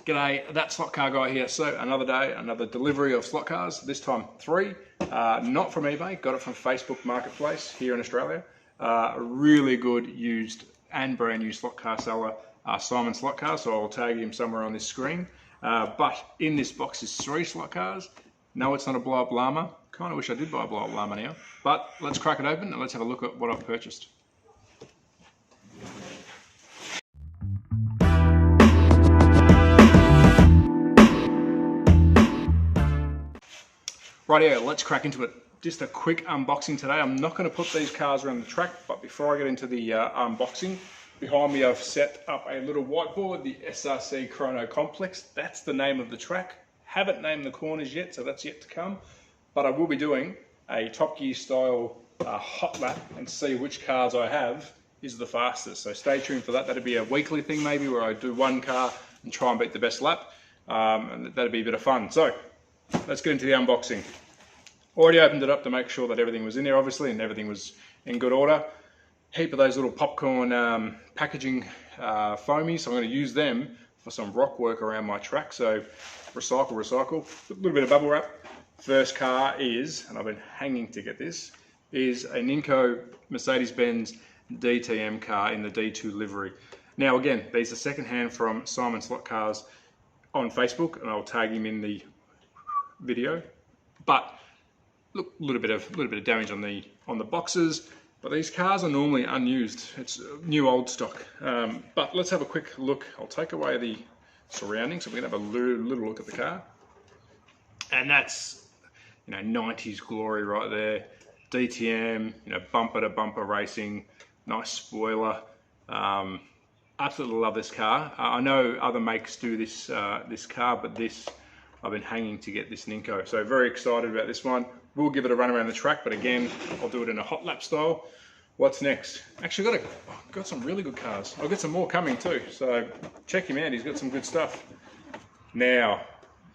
G'day, that slot car guy here. So another day, another delivery of slot cars, this time 3. Not from eBay, got it from Facebook Marketplace here in Australia. A really good used and brand new slot car seller, Simon Slot Cars, so I'll tag him somewhere on this screen. But in this box is 3 slot cars. No, it's not a blow up Llama. Kind of wish I did buy a blow up Llama now. But let's crack it open and let's have a look at what I've purchased. Rightio, let's crack into it. Just a quick unboxing today. I'm not going to put these cars around the track, but before I get into the unboxing, behind me I've set up a little whiteboard, the SRC Chrono Complex. That's the name of the track. Haven't named the corners yet, so that's yet to come. But I will be doing a Top Gear style hot lap and see which cars I have is the fastest. So stay tuned for that. That'll be a weekly thing maybe where I do one car and try and beat the best lap. And that'll be a bit of fun. So let's get into the unboxing. Already opened it up to make sure that everything was in there, obviously, and everything was in good order. Heap of those little popcorn packaging foamies, so I'm going to use them for some rock work around my track. So recycle, a little bit of bubble wrap. First car is, and I've been hanging to get this, is a Ninko Mercedes-Benz DTM car in the D2 livery. Now again, these are second-hand from Simon Slot Cars on Facebook, and I'll tag him in the video. But look, a little bit of damage on the boxes, but these cars are normally unused. It's new old stock. But let's have a quick look. I'll take away the surroundings, so we're gonna have a little look at the car, and that's 90s glory right there. DTM, bumper to bumper racing, nice spoiler. Absolutely love this car. I know other makes do this this car, but this I've been hanging to get this Ninko, so very excited about this one. We'll give it a run around the track, but again, I'll do it in a hot lap style. What's next? Actually, got some really good cars. I've got some more coming too, so check him out. He's got some good stuff. Now,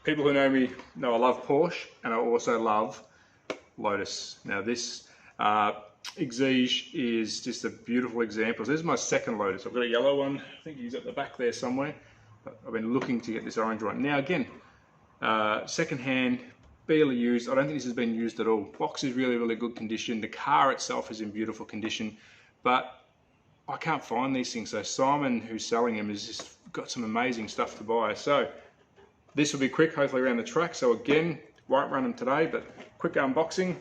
people who know me know I love Porsche, and I also love Lotus. Now this Exige is just a beautiful example. This is my second Lotus. I've got a yellow one. I think he's at the back there somewhere. But I've been looking to get this orange one. Now again, second hand, barely used. I don't think this has been used at all. Box is really good condition. The car itself is in beautiful condition, but I can't find these things. So Simon, who's selling them, has just got some amazing stuff to buy. So this will be quick, hopefully around the track. So again, won't run them today, but quick unboxing.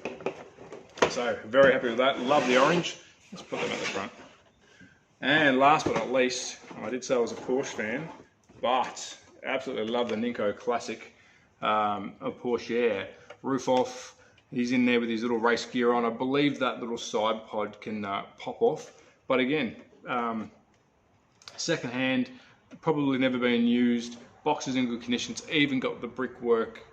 So very happy with that. Love the orange. Let's put them at the front. And last but not least, I did say I was a Porsche fan, but absolutely love the Ninko Classic of Porsche Air. Roof off, he's in there with his little race gear on. I believe that little side pod can pop off, but again, second hand, probably never been used. Box is in good condition. It's even got the brickwork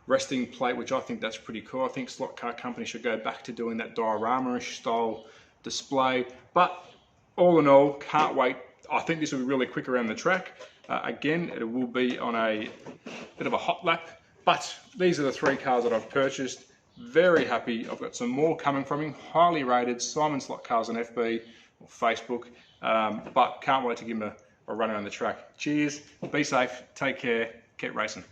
resting plate, which I think that's pretty cool. I think slot car companies should go back to doing that diorama-ish style display. But all in all, can't wait. I think this will be really quick around the track. Again, it will be on a bit of a hot lap, but these are the 3 cars that I've purchased. Very happy. I've got some more coming from him, highly rated, Simon Slot Cars on FB or Facebook, but can't wait to give him a run around the track. Cheers, be safe, take care, keep racing.